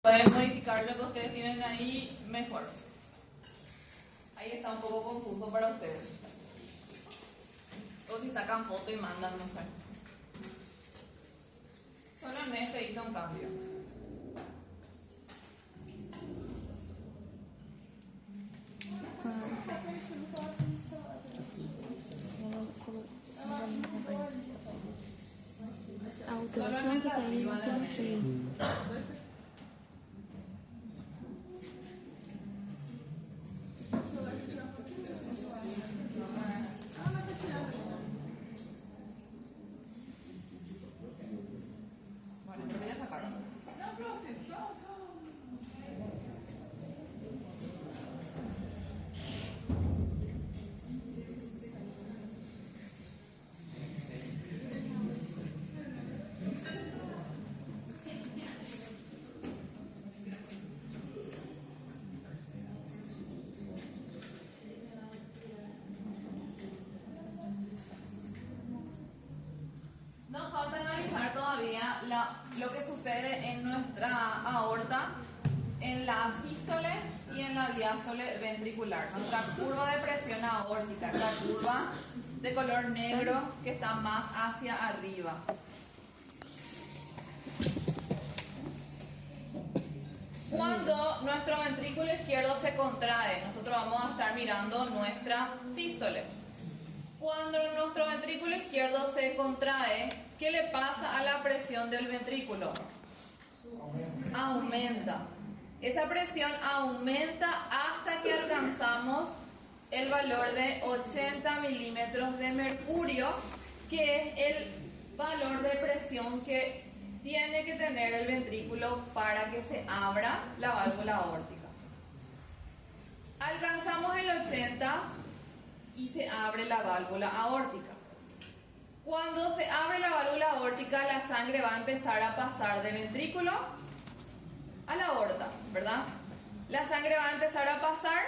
Pueden modificar lo que ustedes tienen ahí mejor. Ahí está un poco confuso para ustedes. O si sacan foto y mandan, no sé. Solo en este hice un cambio. Autorización que también quiero seguir. Bueno, pero ya sacaron. Nos falta analizar todavía lo que sucede en nuestra aorta, en la sístole y en la diástole ventricular. Nuestra curva de presión aórtica, la curva de color negro que está más hacia arriba. Cuando nuestro ventrículo izquierdo se contrae, nosotros vamos a estar mirando nuestra sístole. Cuando nuestro ventrículo izquierdo se contrae, ¿qué le pasa a la presión del ventrículo? Aumenta. Esa presión aumenta hasta que alcanzamos el valor de 80 milímetros de mercurio, que es el valor de presión que tiene que tener el ventrículo para que se abra la válvula aórtica. Alcanzamos el 80 y se abre la válvula aórtica. Cuando se abre la válvula aórtica, la sangre va a empezar a pasar de ventrículo a la aorta, ¿verdad? La sangre va a empezar a pasar,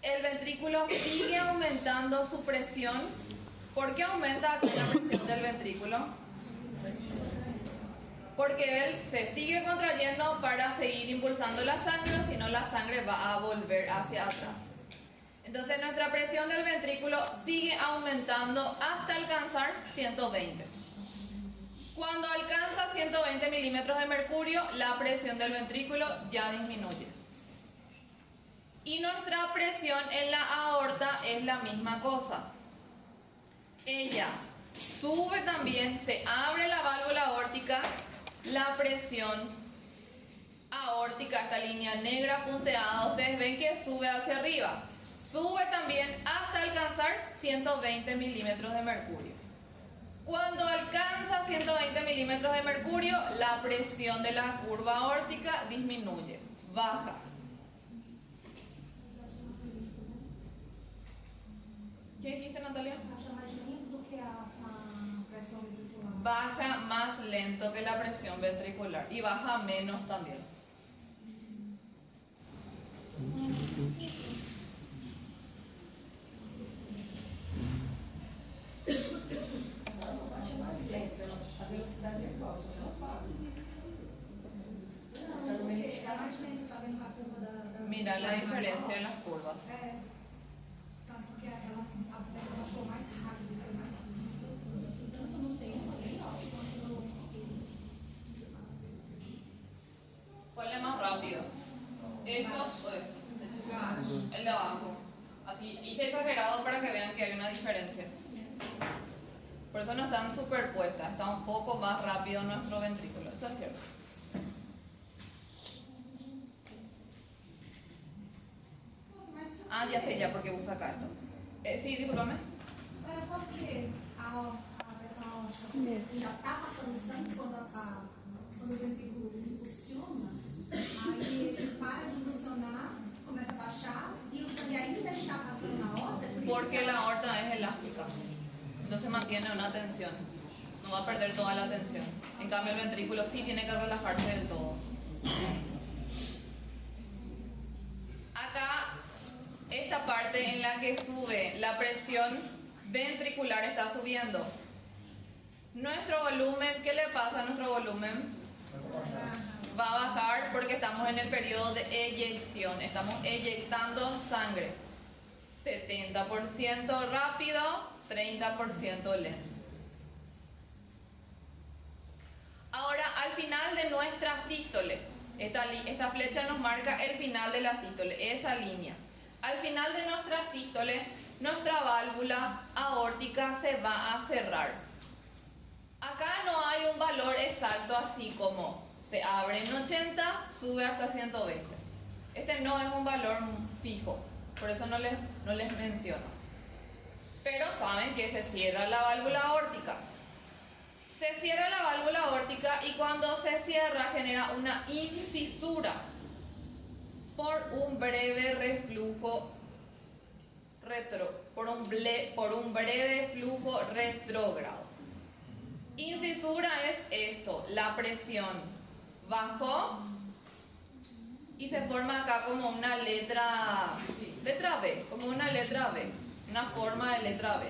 el ventrículo sigue aumentando su presión. ¿Por qué aumenta aquí la presión del ventrículo? Porque él se sigue contrayendo para seguir impulsando la sangre, si no la sangre va a volver hacia atrás. Entonces nuestra presión del ventrículo sigue aumentando hasta alcanzar 120. Cuando alcanza 120 milímetros de mercurio, la presión del ventrículo ya disminuye. Y nuestra presión en la aorta es la misma cosa. Ella sube también, se abre la válvula aórtica, la presión aórtica, esta línea negra punteada, ustedes ven que sube hacia arriba. Sube también hasta alcanzar 120 milímetros de mercurio. Cuando alcanza 120 milímetros de mercurio, la presión de la curva aórtica disminuye, baja. ¿Qué dijiste, Natalia? Baja más lento que la presión ventricular y baja menos también. A velocidade é igual, só que ela para. Mira la diferencia en las curvas. Porque ela achou mais rápido, foi mais tanto no tempo, ¿Cuál es más rápido? Esto o esto. El de abajo. Así, hice exagerado para que vean que hay una diferencia. Por eso no están superpuestas, está un poco más rápido nuestro ventrículo. Eso es cierto. Ah, ya sé, ya, porque usa acá esto. Sí, discúlpame. Era porque a pressão aórtica ainda está passando sangue quando o ventrículo impulsiona, aí ele para de impulsionar, começa a baixar e o sangue ainda está passando na aorta. Porque la aorta es elástica, entonces mantiene una tensión, no va a perder toda la tensión. En cambio el ventrículo sí tiene que relajarse del todo. Acá, esta parte en la que sube la presión ventricular está subiendo. Nuestro volumen, ¿qué le pasa a nuestro volumen? va a bajar porque estamos en el periodo de eyección. Estamos eyectando sangre. 70% rápido, 30% lento. Ahora, al final de nuestra sístole, esta flecha nos marca el final de la sístole, esa línea. Al final de nuestra sístole, nuestra válvula aórtica se va a cerrar. Acá no hay un valor exacto así como se abre en 80, sube hasta 120. Este no es un valor fijo, por eso no les menciono. Pero saben que se cierra la válvula aórtica. Se cierra la válvula aórtica y cuando se cierra genera una incisura por un breve reflujo por un breve flujo retrógrado. Incisura es esto, la presión bajó y se forma acá como una letra B, como una letra B, una forma de letra B.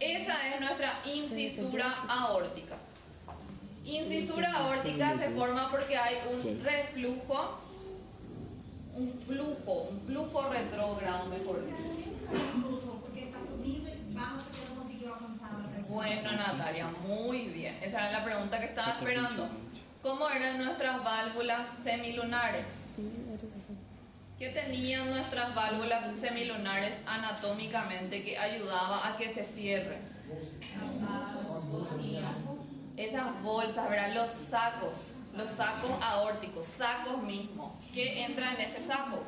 Esa es nuestra incisura aórtica. Incisura aórtica se forma porque hay un reflujo, un flujo retrógrado, mejor dicho. Porque está subido y bajo porque no consiguió alcanzar la presión. Bueno, Natalia, muy bien. Esa era la pregunta que estaba esperando. ¿Cómo eran nuestras válvulas semilunares? ¿Qué tenían nuestras válvulas semilunares anatómicamente que ayudaba a que se cierren? Esas bolsas, ¿verdad? Los sacos aórticos, sacos mismos. ¿Qué entra en ese saco?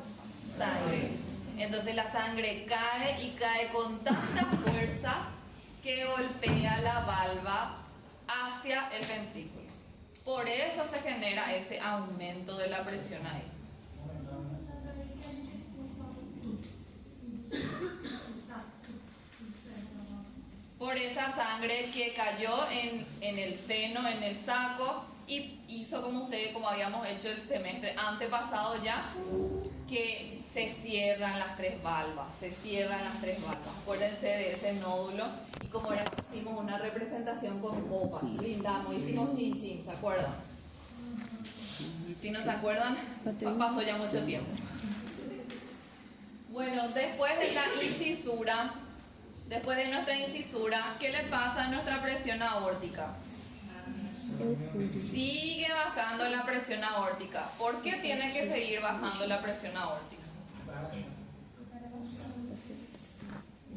Sangre. Entonces la sangre cae y cae con tanta fuerza que golpea la valva hacia el ventrículo. Por eso se genera ese aumento de la presión ahí. Por esa sangre que cayó en el seno, en el saco, y hizo como ustedes, como habíamos hecho el semestre antepasado ya, que se cierran las tres valvas, Acuérdense de ese nódulo, y como era, hicimos una representación con copas, brindamos, hicimos chin chin, ¿se acuerdan? Si no se acuerdan, pasó ya mucho tiempo. Bueno, después de la incisura, después de nuestra incisura, ¿qué le pasa a nuestra presión aórtica? Sigue bajando la presión aórtica. ¿Por qué tiene que seguir bajando la presión aórtica?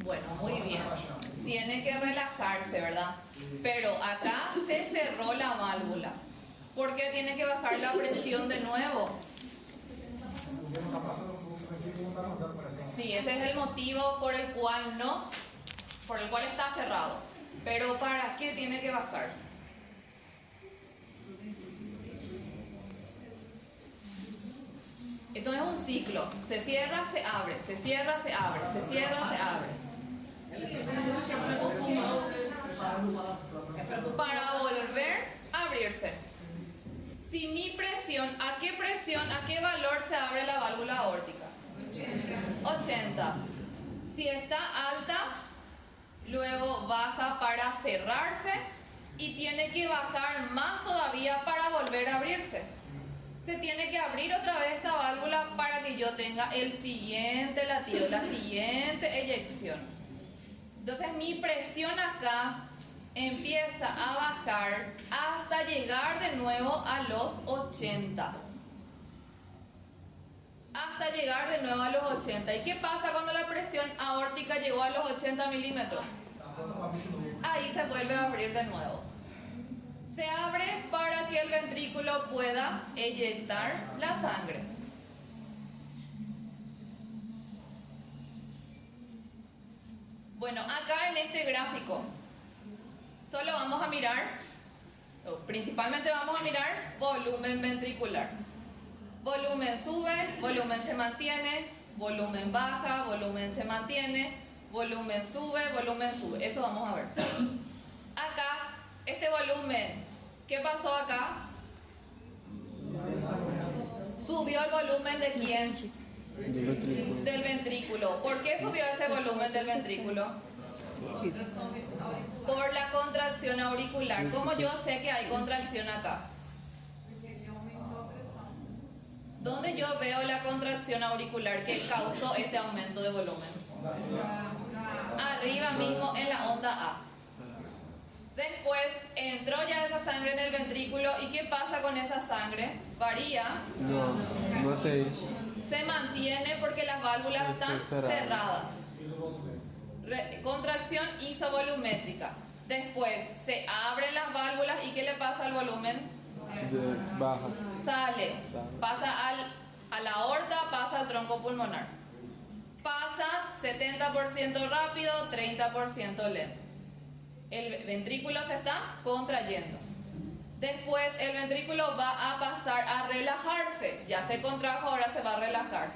Bueno, muy bien. Tiene que relajarse, ¿verdad? Pero acá se cerró la válvula. ¿Por qué tiene que bajar la presión de nuevo? Sí, ese es el motivo por el cual está cerrado. Pero ¿para qué tiene que bajar? Esto es un ciclo. Se cierra, se abre, se cierra, se abre, se cierra, se abre. Para volver a abrirse. Si mi presión, ¿a qué valor se abre la válvula aórtica? 80. Si está alta, luego baja para cerrarse y tiene que bajar más todavía para volver a abrirse. Se tiene que abrir otra vez esta válvula para que yo tenga el siguiente latido, la siguiente eyección. Entonces mi presión acá empieza a bajar hasta llegar de nuevo a los 80. Hasta llegar de nuevo a los 80. ¿Y qué pasa cuando la presión aórtica llegó a los 80 milímetros? Ahí se vuelve a abrir de nuevo. Se abre para que el ventrículo pueda eyectar la sangre. Bueno, acá en este gráfico solo vamos a mirar, principalmente vamos a mirar volumen ventricular. Volumen sube, volumen se mantiene, volumen baja, volumen se mantiene, volumen sube, eso vamos a ver. Acá, este volumen, ¿qué pasó acá? Subió el volumen ¿de quién? Del ventrículo. ¿Por qué subió ese volumen del ventrículo? Por la contracción auricular. ¿Cómo yo sé que hay contracción acá? ¿Dónde yo veo la contracción auricular que causó este aumento de volumen? Arriba mismo en la onda A. Después entró ya esa sangre en el ventrículo y ¿qué pasa con esa sangre? Varía, No, no te se mantiene porque las válvulas están cerradas. Contracción isovolumétrica. Después se abren las válvulas y ¿qué le pasa al volumen? baja. Sale, pasa a la aorta, pasa al tronco pulmonar. Pasa 70% rápido, 30% lento. El ventrículo se está contrayendo. Después el ventrículo va a pasar a relajarse. Ya se contrajo, ahora se va a relajar.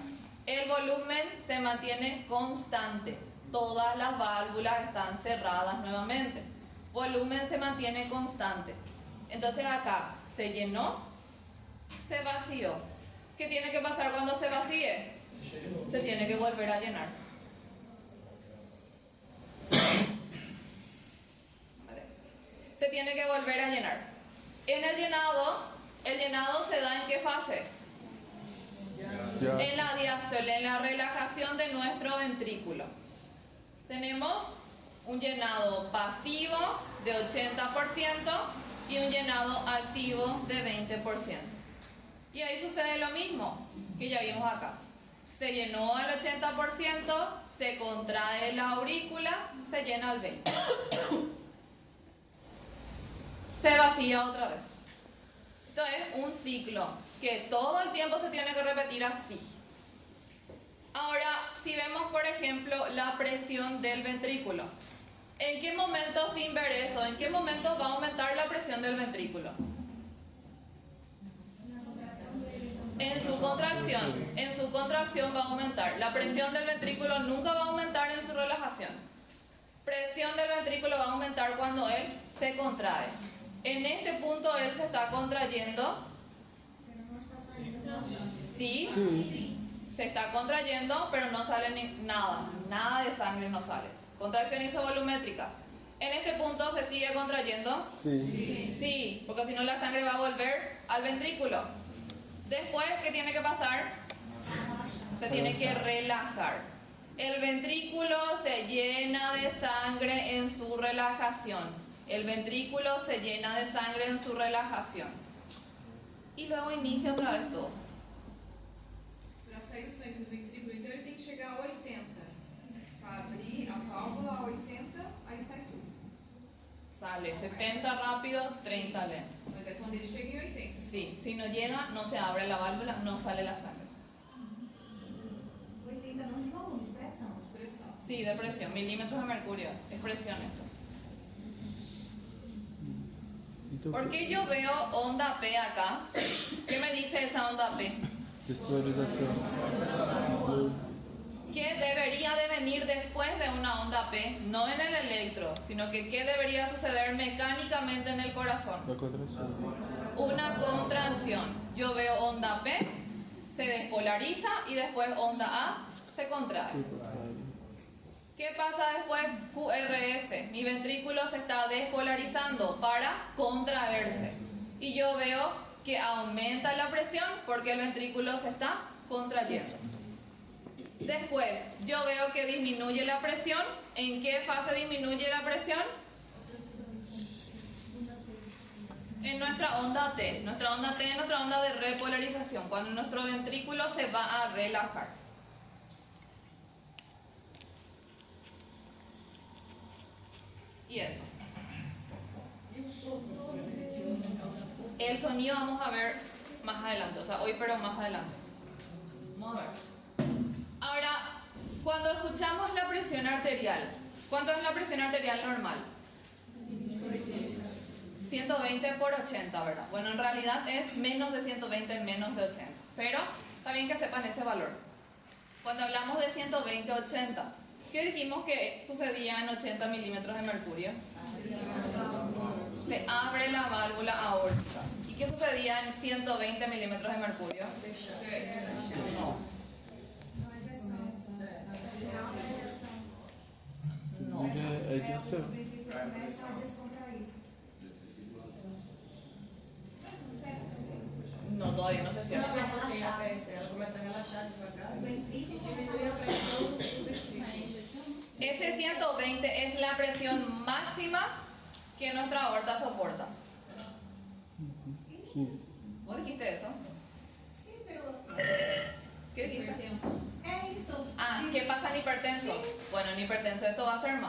El volumen se mantiene constante. Todas las válvulas están cerradas nuevamente. Volumen se mantiene constante. Entonces acá se llenó, se vació. ¿Qué tiene que pasar cuando se vacíe? Se tiene que volver a llenar. Se tiene que volver a llenar. En el llenado se da ¿en qué fase? Ya. En la diástole, en la relajación de nuestro ventrículo. Tenemos un llenado pasivo de 80% y un llenado activo de 20%. Y ahí sucede lo mismo que ya vimos acá. Se llenó al 80%, se contrae la aurícula, se llena al 20%. Se vacía otra vez. Esto es un ciclo que todo el tiempo se tiene que repetir así. Ahora, si vemos por ejemplo la presión del ventrículo, ¿en qué momento, sin ver eso, en qué momento va a aumentar la presión del ventrículo? En su contracción va a aumentar. La presión del ventrículo nunca va a aumentar en su relajación. Presión del ventrículo va a aumentar cuando él se contrae. En este punto él se está contrayendo. Sí, se está contrayendo, pero no sale nada de sangre no sale. Contracción isovolumétrica. En este punto se sigue contrayendo. Sí, porque si no la sangre va a volver al ventrículo. Después, ¿qué tiene que pasar? Se tiene que relajar. El ventrículo se llena de sangre en su relajación. El ventrículo se llena de sangre en su relajación. E logo inicia outra vez todo. Para sair o sangue do ventrículo, então ele tem que chegar a 80. Para abrir a válvula a 80, aí sai tudo. Sale 70 rápido, 30 lento. Mas é quando ele chega em 80. Sí, si no llega, no se abre la válvula, no sale la sangre. 80 não de volume, de pressão. Pressão. Sí, de presión, milímetros de mercurio, es presión esto. ¿Por qué yo veo onda P acá? ¿Qué me dice esa onda P? Despolarización. ¿Qué debería de venir después de una onda P? No en el electro, sino que ¿qué debería suceder mecánicamente en el corazón? La contracción. Una contracción. Yo veo onda P, se despolariza y después onda A se contrae. ¿Qué pasa después? QRS. Mi ventrículo se está despolarizando para contraerse. Y yo veo que aumenta la presión porque el ventrículo se está contrayendo. Después, yo veo que disminuye la presión. ¿En qué fase disminuye la presión? En nuestra onda T. Nuestra onda T es nuestra onda de repolarización, cuando nuestro ventrículo se va a relajar. Y eso. El sonido vamos a ver más adelante, o sea, hoy pero más adelante. Vamos a ver. Ahora, cuando escuchamos la presión arterial, ¿cuánto es la presión arterial normal? 120 por 80, ¿verdad? Bueno, en realidad es menos de 120, menos de 80. Pero está bien que sepan ese valor. Cuando hablamos de 120, 80, ¿qué dijimos que sucedía en 80 milímetros de mercurio? Se abre la válvula aórtica. ¿Y qué sucedía en 120 milímetros de mercurio? No. No. Hay que hacer. Começa a descontrair. No, todavía no se cierra. Relaxar. o ventrículo começaria a pressão do ventrículo. Ese 120 es la presión máxima que nuestra aorta soporta. Sí. ¿Vos dijiste eso? Sim, pero ¿Qué dijiste? é isso. Ah, Diz- ¿qué pasa en hipertenso? Bueno, en hipertenso esto va a ser más.